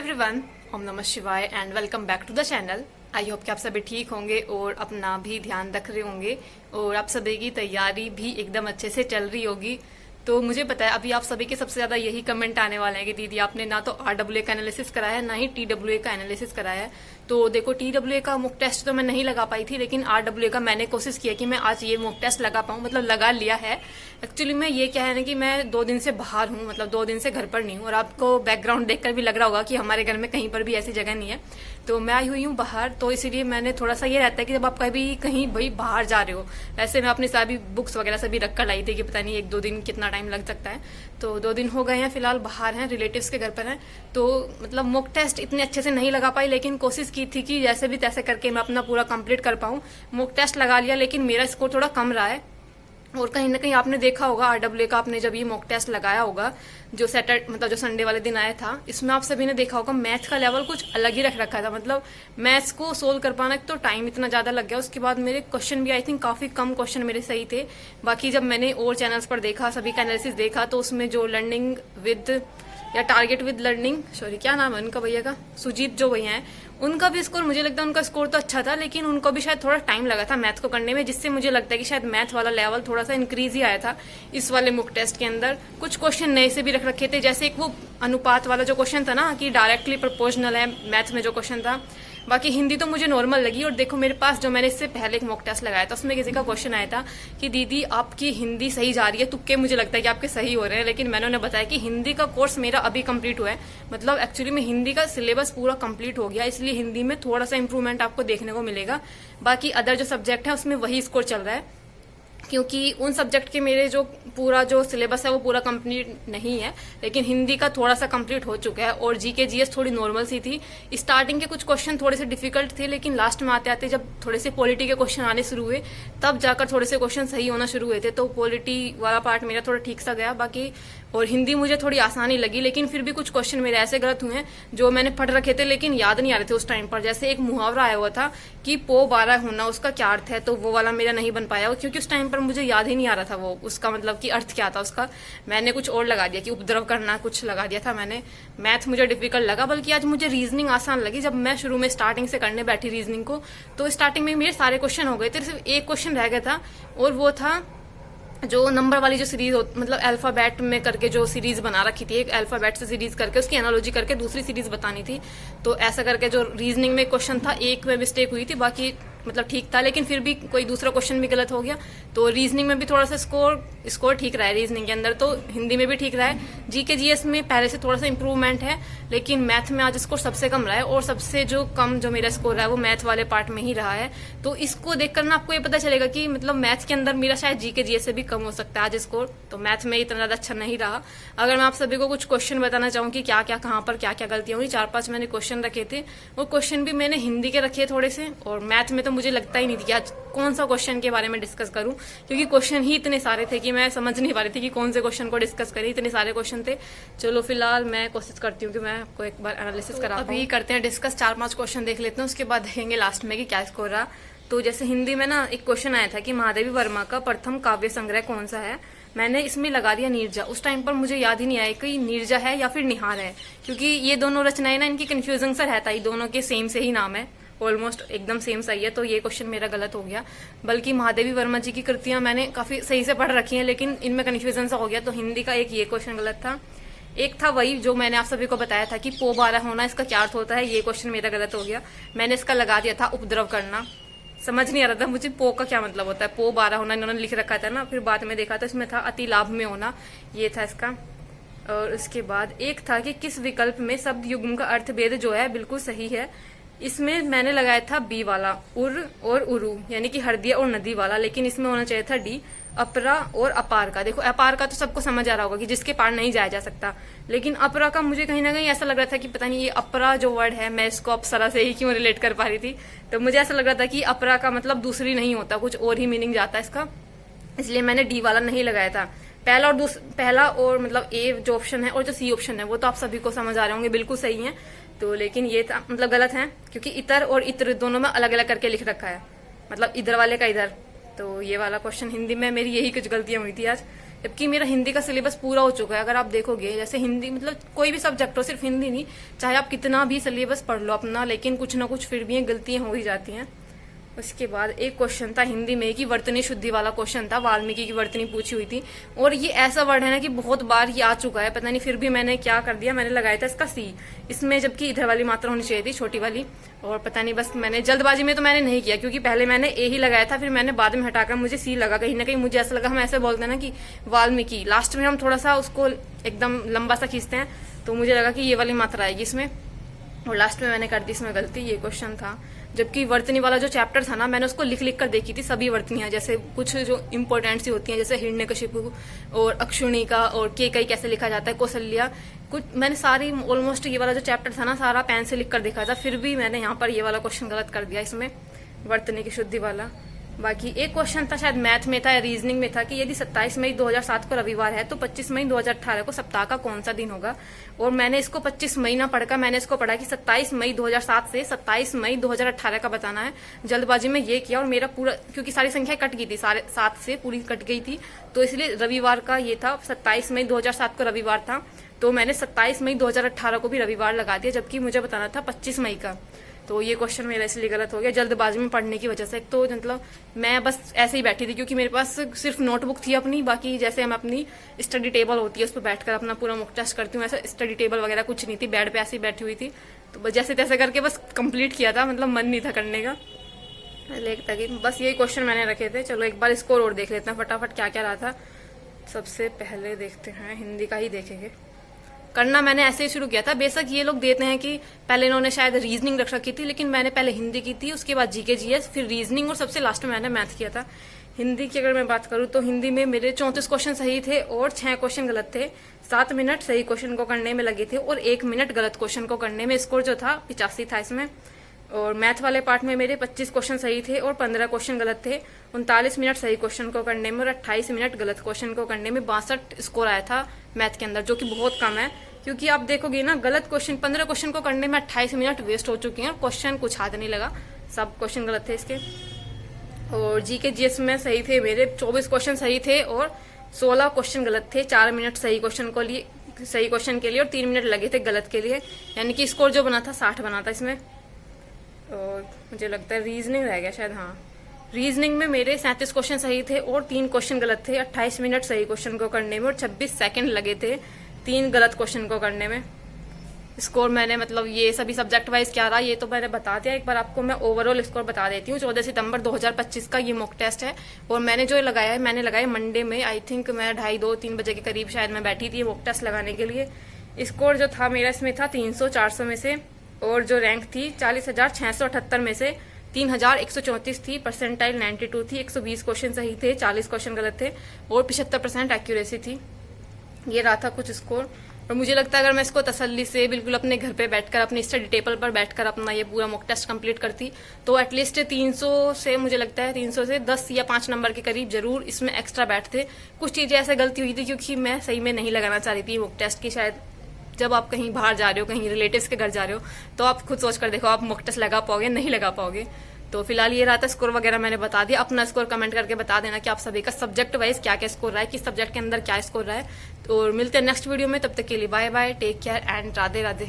Everyone, ओम नमः शिवाय and welcome back to the channel. I hope कि आप सभी ठीक होंगे और अपना भी ध्यान रख रहे होंगे और आप सभी की तैयारी भी एकदम अच्छे से चल रही होगी। तो मुझे पता है अभी आप सभी के सबसे ज्यादा यही कमेंट आने वाले हैं कि दीदी आपने ना तो RWA का एनालिसिस कराया है ना ही TWA का एनालिसिस कराया है। तो देखो, TWA का मॉक टेस्ट तो मैं नहीं लगा पाई थी, लेकिन RWA का मैंने कोशिश किया कि मैं आज ये मॉक टेस्ट लगा पाऊँ, मतलब लगा लिया है। एक्चुअली मैं ये क्या है ना कि मैं 2 दिन से बाहर हूँ, मतलब 2 दिन से घर पर नहीं हूँ और आपको बैकग्राउंड देखकर भी लग रहा होगा कि हमारे घर में कहीं पर भी ऐसी जगह नहीं है। तो मैं आई हुई हूँ बाहर, तो इसीलिए मैंने थोड़ा सा ये रहता है कि जब आप कभी कहीं भाई बाहर जा रहे हो, वैसे मैं अपनी सारी बुक्स वगैरह सभी रख कर लाई थी कि पता नहीं 1-2 दिन कितना टाइम लग सकता है। तो 2 दिन हो गए हैं, फिलहाल बाहर हैं, रिलेटिव्स के घर पर हैं। तो मतलब मॉक टेस्ट इतने अच्छे से नहीं लगा पाई, लेकिन कोशिश की थी कि जैसे भी तैसे करके मैं अपना पूरा कंप्लीट कर पाऊँ। मॉक टेस्ट लगा लिया, लेकिन मेरा स्कोर थोड़ा कम रहा है। और कहीं ना कहीं आपने देखा होगा RWA का, आपने जब ये मॉक टेस्ट लगाया होगा जो सैटरडे मतलब जो संडे वाले दिन आया था, इसमें आप सभी ने देखा होगा मैथ का लेवल कुछ अलग ही रख रखा था। मतलब मैथ्स को सोल्व कर पाना तो टाइम इतना ज्यादा लग गया, उसके बाद मेरे क्वेश्चन भी आई थिंक काफी कम क्वेश्चन मेरे सही थे। बाकी जब मैंने और चैनल्स पर देखा, सभी का एनालिसिस देखा, तो उसमें जो लर्निंग विद या टारगेट विद लर्निंग, सॉरी क्या नाम है उनका भैया का, सुजीत जो भैया हैं, उनका भी स्कोर मुझे लगता है उनका स्कोर तो अच्छा था, लेकिन उनको भी शायद थोड़ा टाइम लगा था मैथ को करने में, जिससे मुझे लगता है कि शायद मैथ वाला लेवल थोड़ा सा इंक्रीज ही आया था इस वाले मॉक टेस्ट के अंदर। कुछ क्वेश्चन नए से भी रख रखे थे, जैसे एक वो अनुपात वाला जो क्वेश्चन था ना कि डायरेक्टली प्रोपोर्शनल है मैथ में जो क्वेश्चन था। बाकी हिंदी तो मुझे नॉर्मल लगी। और देखो, मेरे पास जो मैंने इससे पहले एक मॉक टेस्ट लगाया था, उसमें किसी का क्वेश्चन आया था कि दीदी आपकी हिंदी सही जा रही है, तुक्के मुझे लगता है कि आपके सही हो रहे हैं, लेकिन मैंने उन्हें बताया कि हिंदी का कोर्स मेरा अभी कंप्लीट हुआ है, मतलब एक्चुअली में हिंदी का सिलेबस पूरा कंप्लीट हो गया, इसलिए हिंदी में थोड़ा सा इंप्रूवमेंट आपको देखने को मिलेगा। बाकी अदर जो सब्जेक्ट है उसमें वही स्कोर चल रहा है, क्योंकि उन सब्जेक्ट के मेरे जो पूरा जो सिलेबस है वो पूरा कंप्लीट नहीं है, लेकिन हिंदी का थोड़ा सा कंप्लीट हो चुका है। और जीके जीएस थोड़ी नॉर्मल सी थी। स्टार्टिंग के कुछ क्वेश्चन थोड़े से डिफिकल्ट थे, लेकिन लास्ट में आते आते जब थोड़े से पॉलिटी के क्वेश्चन आने शुरू हुए, तब जाकर थोड़े से क्वेश्चन सही होना शुरू हुए थे। तो पॉलिटी वाला पार्ट मेरा थोड़ा ठीक सा गया। बाकी और हिंदी मुझे थोड़ी आसानी लगी, लेकिन फिर भी कुछ क्वेश्चन मेरे ऐसे गलत हुए हैं जो मैंने पढ़ रखे थे लेकिन याद नहीं आ रहे थे उस टाइम पर। जैसे एक मुहावरा आया हुआ था कि पो 12 होना, उसका क्या अर्थ है, तो वो वाला मेरा नहीं बन पाया, क्योंकि उस टाइम पर मुझे याद ही नहीं आ रहा था वो उसका मतलब कि अर्थ क्या था उसका। मैंने कुछ और लगा दिया कि उपद्रव करना कुछ लगा दिया था मैंने। मैथ मुझे डिफिकल्ट लगा, बल्कि आज मुझे रीजनिंग आसान लगी। जब मैं शुरू में स्टार्टिंग से करने बैठी रीजनिंग को, तो स्टार्टिंग में मेरे सारे क्वेश्चन हो गए थे, सिर्फ एक क्वेश्चन रह गया था, और वो था जो नंबर वाली जो सीरीज मतलब अल्फाबेट में करके जो सीरीज बना रखी थी, एक अल्फाबेट से सीरीज करके उसकी एनालॉजी करके दूसरी सीरीज बतानी थी। तो ऐसा करके जो रीजनिंग में क्वेश्चन था, एक में मिस्टेक हुई थी, बाकी मतलब ठीक था, लेकिन फिर भी कोई दूसरा क्वेश्चन भी गलत हो गया। तो रीजनिंग में भी थोड़ा सा स्कोर ठीक रहा है रीजनिंग के अंदर, तो हिंदी में भी ठीक रहा है। जीके जीएस में पहले से थोड़ा सा इंप्रूवमेंट है, लेकिन मैथ में आज स्कोर सबसे कम रहा है, और सबसे जो कम जो मेरा स्कोर रहा है वो मैथ वाले पार्ट में ही रहा है। तो इसको देखकर ना आपको ये पता चलेगा कि मतलब मैथ के अंदर मेरा शायद जीके जीएस से भी कम हो सकता है आज स्कोर, तो मैथ में इतना ज्यादा अच्छा नहीं रहा। अगर मैं आप सभी को कुछ क्वेश्चन बताना चाहूँ कि क्या क्या कहाँ पर क्या क्या गलतियां हुई, 4-5 मैंने क्वेश्चन रखे थे, वो क्वेश्चन भी मैंने हिंदी के रखे थोड़े से, और मैथ में तो मुझे लगता ही नहीं थी कि आज कौन सा क्वेश्चन के बारे में डिस्कस करूं, क्योंकि क्वेश्चन ही इतने सारे थे कि मैं समझ नहीं पा रही थी कि कौन से क्वेश्चन को डिस्कस करें, इतने सारे क्वेश्चन थे। चलो फिलहाल मैं कोशिश करती हूँ कि मैं आपको एक बार एनालिसिस करा पाऊं। अभी करते हैं डिस्कस, 4-5 क्वेश्चन देख लेते हैं, उसके बाद देखेंगे लास्ट में कि क्या स्कोर रहा। तो जैसे हिंदी में ना एक क्वेश्चन आया था कि महादेवी वर्मा का प्रथम काव्य संग्रह कौन सा है, मैंने इसमें लगा दिया नीरजा। उस टाइम पर मुझे याद ही नहीं आया कि नीरजा है या फिर निहार है, क्योंकि ये दोनों रचनाएं ना इनकी कंफ्यूजन सा रहता है, दोनों के सेम से ही नाम है, ऑलमोस्ट एकदम सेम सही है। तो ये क्वेश्चन मेरा गलत हो गया। बल्कि महादेवी वर्मा जी की कृतियां मैंने काफी सही से पढ़ रखी हैं, लेकिन इनमें कंफ्यूजन सा हो गया, तो हिंदी का एक ये क्वेश्चन गलत था। एक था वही जो मैंने आप सभी को बताया था कि पो 12 होना, इसका क्या अर्थ होता है, ये क्वेश्चन मेरा गलत हो गया। मैंने इसका लगा दिया था उपद्रव करना, समझ नहीं आ रहा था मुझे पो का क्या मतलब होता है, पो 12 होना इन्होंने लिख रखा था ना, फिर बाद में देखा तो इसमें था अति लाभ में होना, ये था इसका। और उसके बाद एक था कि किस विकल्प में शब्द युग्म का अर्थ भेद जो है बिल्कुल सही है, इसमें मैंने लगाया था बी वाला, उर और उरु, यानी कि हरदिया और नदी वाला, लेकिन इसमें होना चाहिए था डी, अपरा और अपार का। देखो अपार का तो सबको समझ आ रहा होगा कि जिसके पार नहीं जाया जा सकता, लेकिन अपरा का मुझे कहीं ना कहीं ऐसा लग रहा था कि पता नहीं ये अपरा जो वर्ड है, मैं इसको अप्सरा से ही क्यों रिलेट कर पा रही थी, तो मुझे ऐसा लग रहा था कि अपरा का मतलब दूसरी नहीं होता, कुछ और ही मीनिंग जाता है इसका, इसलिए मैंने डी वाला नहीं लगाया था। पहला और मतलब ए जो ऑप्शन है और जो सी ऑप्शन है वो तो आप सभी को समझ आ रहे होंगे, बिल्कुल सही है। तो लेकिन ये था मतलब गलत है, क्योंकि इतर और इत्र दोनों में अलग अलग करके लिख रखा है, मतलब इधर वाले का इधर। तो ये वाला क्वेश्चन हिंदी में मेरी यही कुछ गलतियां हुई थी आज, जबकि मेरा हिंदी का सिलेबस पूरा हो चुका है। अगर आप देखोगे जैसे हिंदी मतलब कोई भी सब्जेक्ट हो, सिर्फ हिंदी नहीं, चाहे आप कितना भी सिलेबस पढ़ लो अपना, लेकिन कुछ ना कुछ फिर भी गलतियां हो ही जाती हैं। उसके बाद एक क्वेश्चन था हिंदी में कि वर्तनी शुद्धि वाला क्वेश्चन था, वाल्मीकि की वर्तनी पूछी हुई थी, और ये ऐसा वर्ड है ना कि बहुत बार ये आ चुका है, पता नहीं फिर भी मैंने क्या कर दिया, मैंने लगाया था इसका सी इसमें, जबकि इधर वाली मात्रा होनी चाहिए थी छोटी वाली, और पता नहीं बस मैंने जल्दबाजी में तो मैंने नहीं किया, क्योंकि पहले मैंने ए ही लगाया था, फिर मैंने बाद में हटाकर मुझे सी लगा। कहीं ना कहीं मुझे ऐसा लगा, हम ऐसे बोलते हैं ना कि वाल्मीकि, लास्ट में हम थोड़ा सा उसको एकदम लंबा सा खींचते हैं, तो मुझे लगा कि ये वाली मात्रा आएगी इसमें, और लास्ट में मैंने कर दी इसमें गलती। ये क्वेश्चन था। जबकि वर्तनी वाला जो चैप्टर था ना, मैंने उसको लिख लिख कर देखी थी सभी वर्तनियां, जैसे कुछ जो इंपॉर्टेंट सी होती हैं, जैसे हिरण्यकशिपु और अक्षुणिका और केकई कैसे लिखा जाता है, कौशल्या, कुछ मैंने सारी ऑलमोस्ट ये वाला जो चैप्टर था ना सारा पेन से लिख कर देखा था, फिर भी मैंने यहाँ पर ये वाला क्वेश्चन गलत कर दिया इसमें, वर्तनी की शुद्धि वाला। बाकी एक क्वेश्चन था शायद मैथ में था या रीजनिंग में था कि यदि 27 मई 2007 को रविवार है तो 25 मई 2018 को सप्ताह का कौन सा दिन होगा। और मैंने इसको 25 मई ना पढ़कर मैंने इसको पढ़ा कि 27 मई 2007 से 27 मई 2018 का बताना है। जल्दबाजी में ये किया और मेरा पूरा, क्योंकि सारी संख्या कट गई थी, सारे 7 से पूरी कट गई थी, तो इसलिए रविवार का ये था, 27 मई 2007 को रविवार था, तो मैंने 27 मई 2018 को भी रविवार लगा दिया, जबकि मुझे बताना था 25 मई का। तो ये क्वेश्चन मेरा इसलिए गलत हो गया जल्दबाजी में पढ़ने की वजह से। एक तो मतलब मैं बस ऐसे ही बैठी थी, क्योंकि मेरे पास सिर्फ नोटबुक थी अपनी, बाकी जैसे हम अपनी स्टडी टेबल होती है उस पर बैठकर अपना पूरा मॉक टेस्ट करती हूँ, ऐसा स्टडी टेबल वगैरह कुछ नहीं थी, बेड पे ऐसे ही बैठी हुई थी, तो बस जैसे तैसे करके बस कंप्लीट किया था, मतलब मन नहीं था करने का, लेकिन बस यही क्वेश्चन मैंने रखे थे। चलो एक बार स्कोर और देख लेते हैं फटाफट क्या क्या रहा था। सबसे पहले देखते हैं, हिंदी का ही देखेंगे। करना मैंने ऐसे ही शुरू किया था, बेशक ये लोग देते हैं कि पहले इन्होंने शायद रीजनिंग रख रखी थी, लेकिन मैंने पहले हिंदी की थी, उसके बाद जीके जीएस, फिर रीजनिंग, और सबसे लास्ट में मैंने मैथ किया था। हिंदी की अगर मैं बात करूं तो हिंदी में मेरे 34 क्वेश्चन सही थे और 6 क्वेश्चन गलत थे। 7 मिनट सही क्वेश्चन को करने में लगे थे और 1 मिनट गलत क्वेश्चन को करने में। स्कोर जो था 85 था इसमें। और मैथ वाले पार्ट में मेरे 25 क्वेश्चन सही थे और 15 क्वेश्चन गलत थे। 39 मिनट सही क्वेश्चन को करने में और 28 मिनट गलत क्वेश्चन को करने में 62 स्कोर आया था मैथ के अंदर, जो कि बहुत कम है, क्योंकि आप देखोगे ना गलत क्वेश्चन 15 क्वेश्चन को करने में 28 मिनट वेस्ट हो चुके हैं और क्वेश्चन कुछ हाथ नहीं लगा, सब क्वेश्चन गलत थे इसके। और जीके जीएस में सही थे मेरे 24 क्वेश्चन सही थे और 16 क्वेश्चन गलत थे। 4 मिनट सही क्वेश्चन के लिए और 3 मिनट लगे थे गलत के लिए, यानी कि स्कोर जो बना था 60 बना था इसमें। और मुझे लगता है रीजनिंग रह गया शायद, हाँ, रीजनिंग में मेरे 37 क्वेश्चन सही थे और 3 क्वेश्चन गलत थे। 28 मिनट सही क्वेश्चन को करने में और 26 सेकंड लगे थे 3 गलत क्वेश्चन को करने में। स्कोर मैंने मतलब ये सभी सब्जेक्ट वाइज क्या रहा ये तो मैंने बता दिया, एक बार आपको मैं ओवरऑल स्कोर बता देती हूँ। 14 सितंबर 2025 का ये मॉक टेस्ट है और मैंने जो लगाया है मैंने लगाया मंडे में, आई थिंक मैं 2:30-3 बजे के करीब शायद मैं बैठी थी मॉक टेस्ट लगाने के लिए। स्कोर जो था मेरा इसमें था 300-400 में से, और जो रैंक थी 40,678 में से 3,134 थी। परसेंटाइल 92 थी। 120 क्वेश्चन सही थे, 40 क्वेश्चन गलत थे और 75% एक्यूरेसी थी। ये रहा था कुछ स्कोर। और मुझे लगता है अगर मैं इसको तसल्ली से बिल्कुल अपने घर पे बैठकर अपनी स्टडी टेबल पर बैठकर अपना ये पूरा मॉक टेस्ट कंप्लीट करती तो एटलीस्ट 300 से, मुझे लगता है 300 से 10 या 5 नंबर के करीब जरूर इसमें एक्स्ट्रा बैठते। कुछ चीजें ऐसे गलती हुई थी क्योंकि मैं सही में नहीं लगाना चाह रही थी मॉक टेस्ट की। शायद जब आप कहीं बाहर जा रहे हो, कहीं रिलेटिव्स के घर जा रहे हो, तो आप खुद सोच कर देखो आप मॉक टेस्ट लगा पाओगे, नहीं लगा पाओगे। तो फिलहाल ये रहा था स्कोर वगैरह मैंने बता दिया। अपना स्कोर कमेंट करके बता देना कि आप सभी का सब्जेक्ट वाइज क्या क्या स्कोर रहा है, किस सब्जेक्ट के अंदर क्या स्कोर रहा है। तो मिलते हैं नेक्स्ट वीडियो में, तब तक के लिए bye bye, take care and Radhe Radhe.